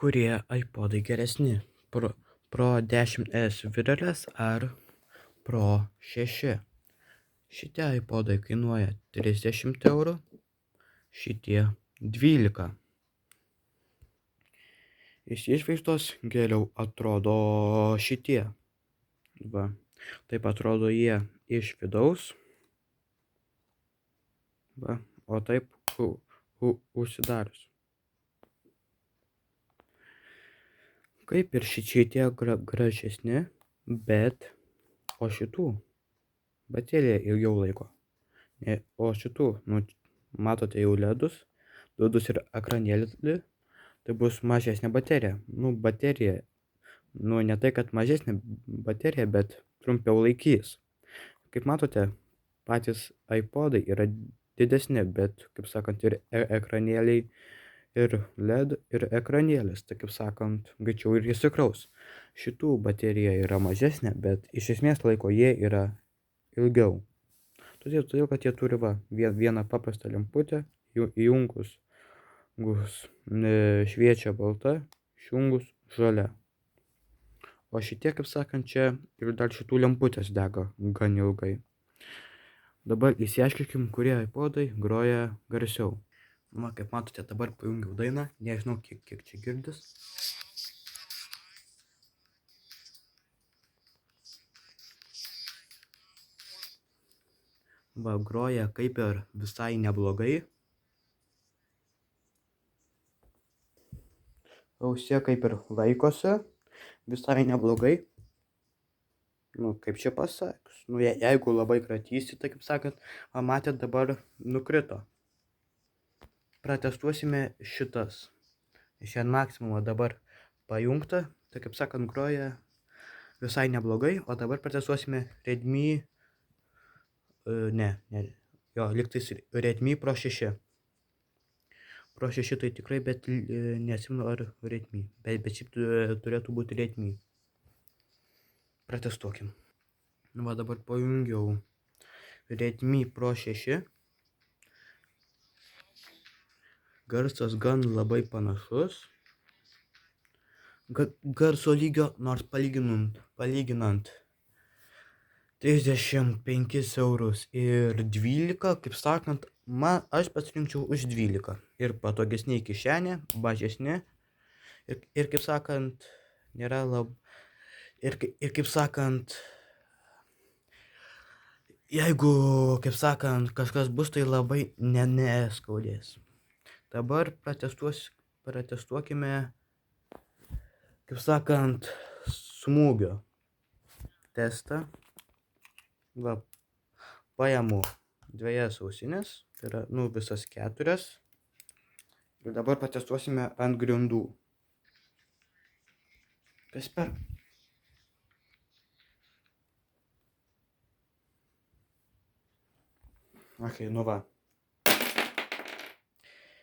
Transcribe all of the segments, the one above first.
Kurie iPodai geresni? Pro 10S Wireless ar Pro 6? Šitie iPodai kainuoja 30 eurų, šitie 12. Iš išvaizdos geriau atrodo šitie. Va. Taip atrodo jie iš vidaus. Va. O taip užsidarius. Kaip ir šitie gražesni, bet o šitų baterija ilgiau laiko. O šitų, matote jau ledus ir ekranėlį, tai bus mažesnė baterija. Baterija, ne tai, kad mažesnė baterija, bet trumpiau laikys. Kaip matote, patys iPodai yra didesni, bet, kaip sakant, ir ekranėliai, ir LED, ir ekranėlis, tai, kaip sakant, greičiau ir įsikraus. Šitų baterija yra mažesnė, bet iš esmės laiko jie yra ilgiau. Todėl, kad jie turi vieną paprastą lemputę, įjungus šviečia balta, išjungus žalia. O šitie, kaip sakant, čia ir dar šitų lemputės dega gan ilgai. Dabar įsiaiškinkim, kurie iPodai groja garsiau. Kaip matote, dabar pajungiau dainą, nežinau kiek čia girdis. Groja kaip ir visai neblogai. Ausė kaip ir laikosi visai neblogai. Kaip čia pasakius. Jeigu labai kratysi, tai, kaip sakant, matėt, dabar nukrito. Pratestuosime šitas. Šiandien maksimumą dabar pajungta, tai, kaip sakant, groja visai neblogai. O dabar pratestuosime Redmi, lygtais Redmi Pro 6. Pro 6 tai tikrai, bet neatsimenu ar Redmi. Bet šiaip turėtų būti Redmi. Pratestuokim. Dabar pajungiau Redmi Pro 6. Garsas gan labai panašus. Garso lygio, nors palyginant 35 eurus ir 12, kaip sakant, aš pasirinkčiau už 12. Ir patogesnė kišenė, mažesnė. Ir kaip sakant, nėra labai. Ir kaip sakant, jeigu, kaip sakant, kažkas bus, tai labai neskaudės. Dabar pratestuokime, kaip sakant, smūgio testą. Paimu dviejas ausinės, tai yra, visas 4. Ir dabar pratestuosime ant grindų. Kas per?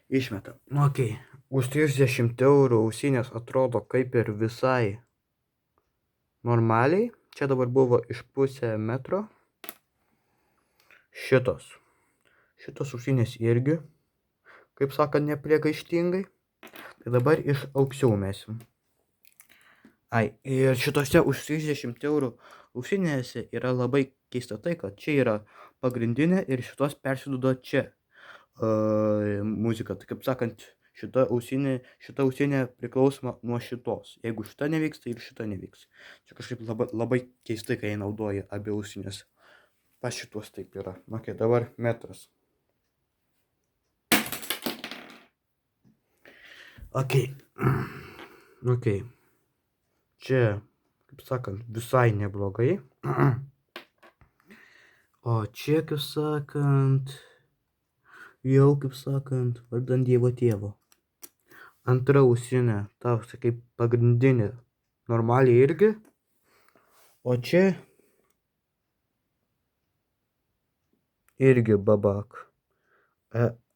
Išmeta. Už 30 eurų ausinės atrodo kaip ir visai normaliai. Čia dabar buvo iš pusę metro. Šitos ausinės irgi, kaip sakant, nepriekaištingai. Tai dabar iš aukščiau mesim. Ir šitose už 30 eurų ausinėse yra labai keista tai, kad čia yra pagrindinė ir šitos persiduoda čia muzika. Tai, kaip sakant, šita ausinė priklausoma nuo šitos. Jeigu šita neveiks, tai ir šita neveiks. Čia kažkaip labai keistai, kai naudoja abi ausinės. Pas šitos taip yra. Dabar metras. Čia, kaip sakant, visai neblogai. O čia, kaip sakant, jau, kaip sakant, vardan Dievo tėvo. Antra ausinė, kaip pagrindinė, normaliai irgi. O čia irgi babak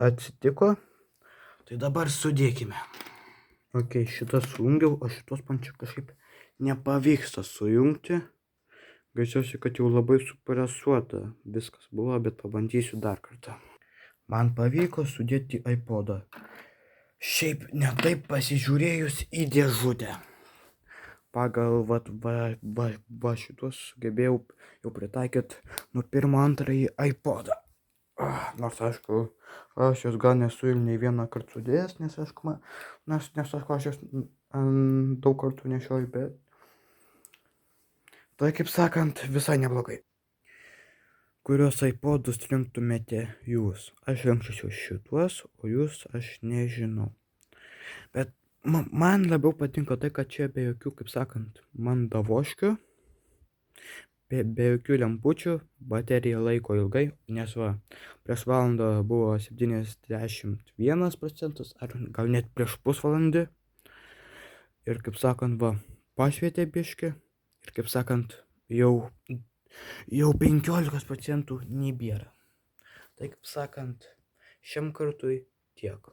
atsitiko. Tai dabar sudėkime. Šitą sujungiau, o šitos man čia kažkaip nepavyksta sujungti. Greičiausiai, kad jau labai supresuota viskas buvo, bet pabandysiu dar kartą. Man pavyko sudėti iPodą. Šiaip ne taip pasižiūrėjus į dėžutę. Pagal šitus sugebėjau jau pritaikyti nuo pirmą antrąjį iPodą. Nors aišku, aš jos gal nesu ir nei vieną kartą sudėjęs, nes aišku, aš jos daug kartų nešioju, bet tai kaip sakant visai neblogai. Kuriuos iPodus rinktumėte jūs? Aš rinkčiau šituos, o jūs aš nežinau. Bet man labiau patinka tai, kad čia be jokių, kaip sakant, mandavoškių, be jokių lempučių, baterija laiko ilgai, nes prieš valandą buvo 71%, ar gal net prieš pusvalandį. Ir kaip sakant, pašvietė biškį, ir kaip sakant, jau 15% nebėra. Tai kaip sakant, šiam kartui tiek.